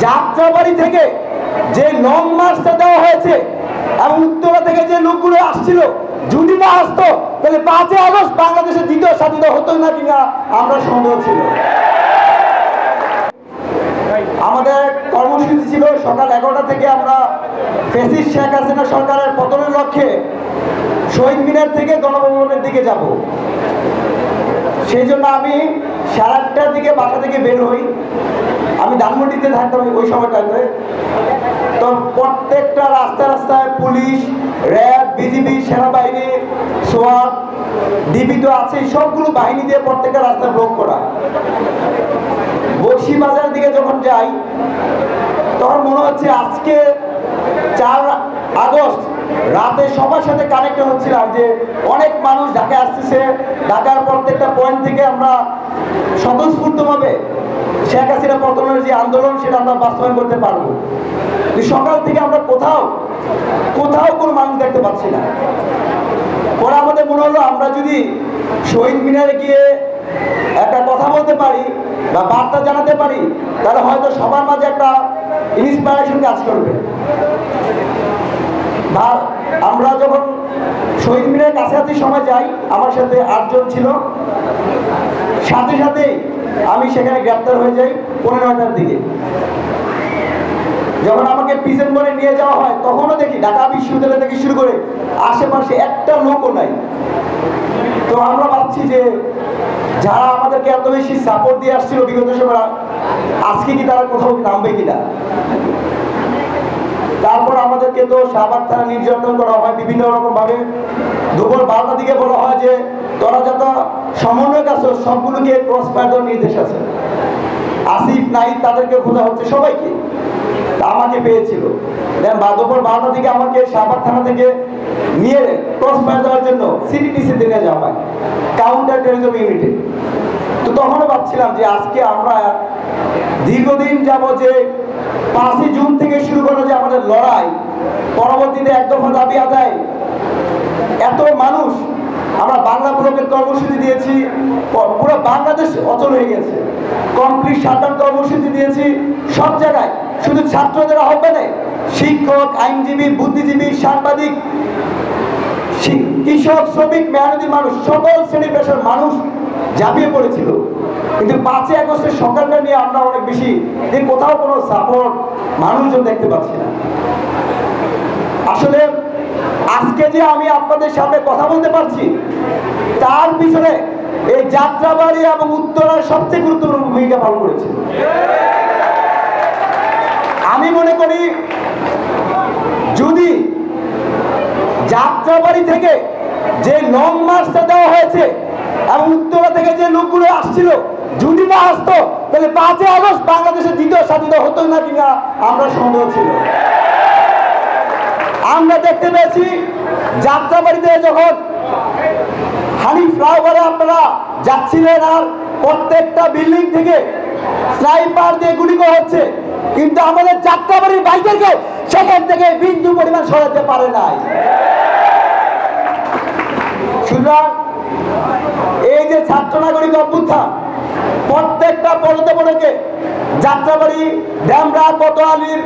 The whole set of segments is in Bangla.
যাত্রাবাড়ি থেকে যে লং মার্চটা দেওয়া হয়েছে এবং উত্তরা থেকে যে লোকগুলো আসছিল, যদি না আসতো তাহলে 5 আগস্ট বাংলাদেশের দ্বিতীয় স্বাধীনতা হতো না কিনা আমরা সন্দেহ ছিল। আমাদের কর্মসূচি ছিল সকাল 11টা থেকে আমরা ফ্যাসিস্ট শেখ হাসিনা সরকারের পতনের লক্ষ্যে শহীদ মিনার থেকে গণভবনের দিকে যাব। সেই জন্য আমি 8:30টার দিকে বাসা থেকে বের হই। আমি ধানমন্ডিতে থাকতাম ওই সময়টাতে। তো প্রত্যেকটা রাস্তায় পুলিশ, র্যাব, বিজিবি, সেনাবাহিনী, সোয়াট, ডিবি তো আছে, সবগুলো বাহিনী দিয়ে প্রত্যেকটা রাস্তা ব্লক করা। বক্সি বাজার দিকে যখন যাই তখন মনে হচ্ছে আজকে 4 আগস্ট রাতে সবার সাথে কানেক্ট হচ্ছিলাম যে অনেক মানুষ ঢাকায় আসতেছে, ঢাকার প্রত্যেকটা পয়েন্ট থেকে আমরা স্বতঃস্ফূর্তভাবে শেখ হাসিনা পতনের যে আন্দোলন সেটা আমরা বাস্তবায়ন করতে পারবো। সকাল থেকে আমরা কোথাও কোনো মানুষ দেখতে পাচ্ছি না। পরে আমাদের মনে হলো আমরা যদি শহীদ মিনারে গিয়ে একটা কথা বলতে পারি বা বার্তা জানাতে পারি তাহলে হয়তো সবার মাঝে একটা ইন্সপিরেশন কাজ করবে। বা আমরা যখন শহীদ মিনারের কাছাকাছি সময় যাই, আমার সাথে 8 জন ছিল, সাথে আমি সেখানে গ্রেপ্তার হয়ে যাই 15টার দিকে। যখন আমাকে প্রিজন করে নিয়ে যাওয়া হয় তখনও দেখি ঢাকা বিশ্ববিদ্যালয় থেকে শুরু করে আশেপাশে একটা লোকও নাই। তো আমরা ভাবছি যে যারা আমাদেরকে এত বেশি সাপোর্ট দিয়ে আসছিল বিগত সময়, আজকে কি তারা কোথাও নামবে কিনা। তারপর আমাদেরকে তো শাহবাগ থানা নির্যাতন করা হয় বিভিন্ন রকম ভাবে। দুপুর 12টার দিকে বলা হয় যে তোরা যত সমন্বয়ক আছো সবগুলোকে ক্রস ফায়ার দেওয়ার নির্দেশ আছে। আসিফ নাহিদ তাদেরকে খোঁজা হচ্ছে সবাইকে। আমাকে পেয়েছিল। দেন দুপুর 12টার দিকে আমাকে শাহবাগ থানা থেকে নিয়ে ক্রস ফায়ার দেওয়ার জন্য সিটিটিসিতে নিয়ে যাওয়া হয়, কাউন্টার টেরোরিজম ইউনিটে। তো তখনও ভাবছিলাম যে আজকে আমরা দীর্ঘদিন যাব যে 5ই জুন থেকে শুরু করা যে আমাদের লড়াই, পরবর্তীতে 1 দফা দাবি আদায়, এত মানুষ আমরা বাংলা ব্লকের কর্মসূচি দিয়েছি, পুরো বাংলাদেশ অচল হয়ে গেছে। কমপ্লিট শাটডাউন কর্মসূচি দিয়েছি সব জায়গায়। শুধু ছাত্রদের আহ্বানে শিক্ষক, আইনজীবী, বুদ্ধিজীবী, সাংবাদিক, কৃষক, শ্রমিক, মেহনতি মানুষ, সকল শ্রেণী পেশার মানুষ ঝাঁপিয়ে পড়েছিল। কিন্তু 5 আগস্টের সকালটা নিয়ে আমরা অনেক বেশি যে কোথাও কোনো সাপোর্ট মানুষজন দেখতে পাচ্ছি না। আসলে আজকে যে আমি আপনাদের সামনে কথা বলতে পারছি তার পিছনে এই যাত্রাবাড়ি এবং উত্তরার সবচেয়ে গুরুত্বপূর্ণ ভূমিকা পালন করেছে। আমি মনে করি যদি যাত্রাবাড়ি থেকে যে লং মার্চটা দেওয়া হয়েছে এবং উত্তরা থেকে যে লোকগুলো আসছিল, যদি না আসতো তাহলে 5 আগস্ট বাংলাদেশের দ্বিতীয় স্বাধীনতা হতো না কিনা আমরা সন্দেহ ছিল। আমরা দেখতে পেয়েছি যাত্রাবাড়িতে যখন হানি ফ্লাইওভারে আপনারা যাচ্ছিলেন আর প্রত্যেকটা বিল্ডিং থেকে স্নাইপার দিয়ে গুলি করা হচ্ছে, কিন্তু আমাদের যাত্রাবাড়ির বাইকদেরকে সেখান থেকে বিন্দু পরিমাণ সরাতে পারে নাই। সুতরাং এই যে ছাত্র নাগরিক অভ্যুত্থান, প্রত্যেকটা পদকে যাত্রাবাড়ি, ড্যামরা, কোতোয়ালির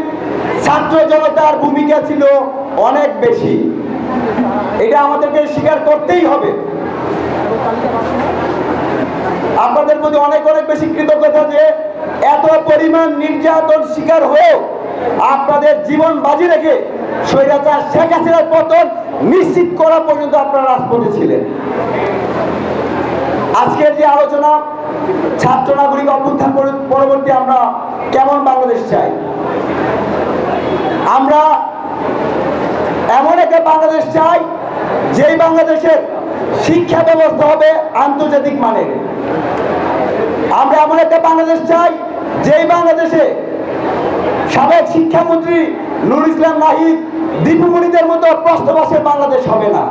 ছাত্র জনতার ভূমিকা ছিল অনেক বেশি। এটা আমাদেরকে স্বীকার করতেই হবে। আপনাদের প্রতি অনেক বেশি কৃতজ্ঞতা যে এত পরিমাণ নির্যাতন শিকার হয়েও আপনাদের জীবন বাজি রেখে স্বৈরাচার শেখ হাসিনার পতন নিশ্চিত করা পর্যন্ত আপনারা রাজপথে ছিলেন। আজকের যে আলোচনা, ছাত্র নাগরিক অভ্যুত্থান পরবর্তী আমরা কেমন বাংলাদেশ চাই, আমরা এমন একটা বাংলাদেশ চাই যেই বাংলাদেশের শিক্ষা ব্যবস্থা হবে আন্তর্জাতিক মানের। আমরা এমন একটা বাংলাদেশ চাই যেই বাংলাদেশে সাবেক শিক্ষামন্ত্রী নুরুল ইসলাম নাহিদ, দীপুমণিদের মতো প্রশ্নবাসের বাংলাদেশ হবে না।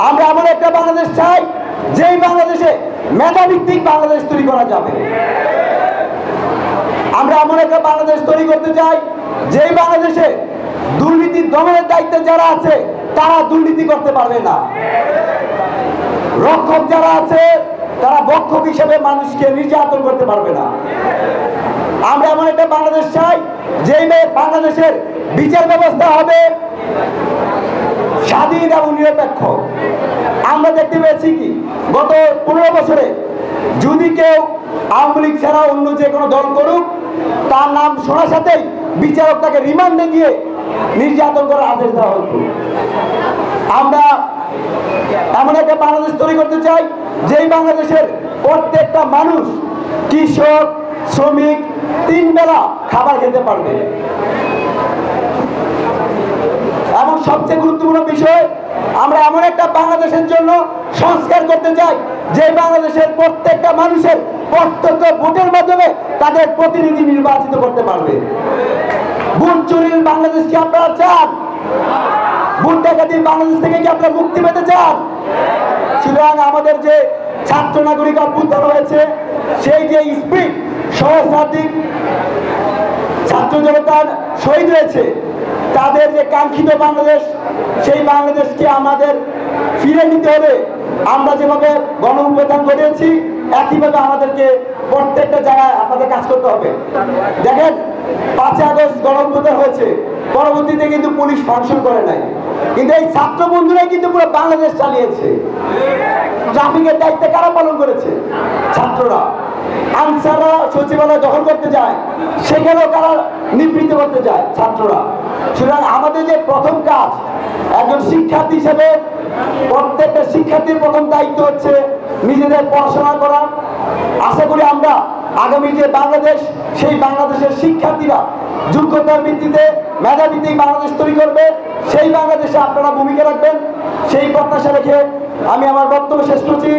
আমরা এমন একটা বাংলাদেশ চাই যেই বাংলাদেশে মেধাভিত্তিক বাংলাদেশ তৈরি করা যাবে। আমরা এমন একটা বাংলাদেশ তৈরি করতে চাই যেই বাংলাদেশে দুর্নীতি দমনের দায়িত্বে যারা আছে তারা দুর্নীতি করতে পারবে না, রক্ষক যারা আছে তারা বক্ষক হিসেবে মানুষকে নির্যাতন করতে পারবে না। আমরা এমন একটা বাংলাদেশ চাই যেই বাংলাদেশের বিচার ব্যবস্থা হবে স্বাধীন এবং নিরপেক্ষ। আমরা দেখতে পেয়েছি কি গত 15 বছরে যদি কেউ আওয়ামী লীগ ছাড়া অন্য যে কোনো দল করুক, তার নাম শোনার সাথেই বিচারক তাকে রিমান্ডে গিয়ে নির্যাতন করার আদেশ দেওয়া হতো। আমরা এমন একটা বাংলাদেশ তৈরি করতে চাই যেই বাংলাদেশের প্রত্যেকটা মানুষ, কৃষক, শ্রমিক 3 বেলা খাবার খেতে পারবে। এবং সবচেয়ে গুরুত্বপূর্ণ বিষয়, আমরা এমন একটা বাংলাদেশের জন্য সংস্কার করতে চাই যে বাংলাদেশের প্রত্যেকটা মানুষের প্রত্যক্ষ ভোটের মাধ্যমে তাদের প্রতিনিধি নির্বাচিত করতে পারবে। ভোট চুরির বাংলাদেশ কি আপনারা চান? ভোট ডাকাতির বাংলাদেশ থেকে কি আপনারা মুক্তি পেতে চান? সুতরাং আমাদের যে ছাত্র নাগরিক অভ্যুত্থান হয়েছে, সেই যে স্পিড, সহস্রাধিক ছাত্র জনতার শহীদ হয়েছে, তাদের যে কাঙ্ক্ষিত বাংলাদেশ, সেই বাংলাদেশকে আমাদের ফিরে নিতে হলে আমরা যেভাবে গণ অভ্যুত্থান ঘটিয়েছি, একইভাবে আমাদেরকে প্রত্যেকটা জায়গায় আমাদের কাজ করতে হবে। দেখেন, 5 আগস্ট গণ অভ্যুত্থান হয়েছে, পরবর্তীতে কিন্তু পুলিশ ফাংশন করে নাই, কিন্তু এই ছাত্র বন্ধুরাই কিন্তু পুরো বাংলাদেশ চালিয়েছে। ট্রাফিকের দায়িত্ব কারা পালন করেছে? ছাত্ররা। আনসাররা সচিবালয় দখল করতে যায়, সেখানেও কারা নিবৃত্ত করতে যায়? ছাত্ররা। সুতরাং আমাদের যে প্রথম কাজ, একজন শিক্ষার্থী হিসেবে প্রত্যেকটা শিক্ষার্থীর প্রথম দায়িত্ব হচ্ছে নিজেদের পড়াশোনা করা। আশা করি আমরা আগামী যে বাংলাদেশ, সেই বাংলাদেশের শিক্ষার্থীরা যোগ্যতার ভিত্তিতে, মেধাভিত্তিক বাংলাদেশ তৈরি করবে। সেই বাংলাদেশে আপনারা ভূমিকা রাখবেন, সেই প্রত্যাশা রেখে আমি আমার বক্তব্য শেষ করছি।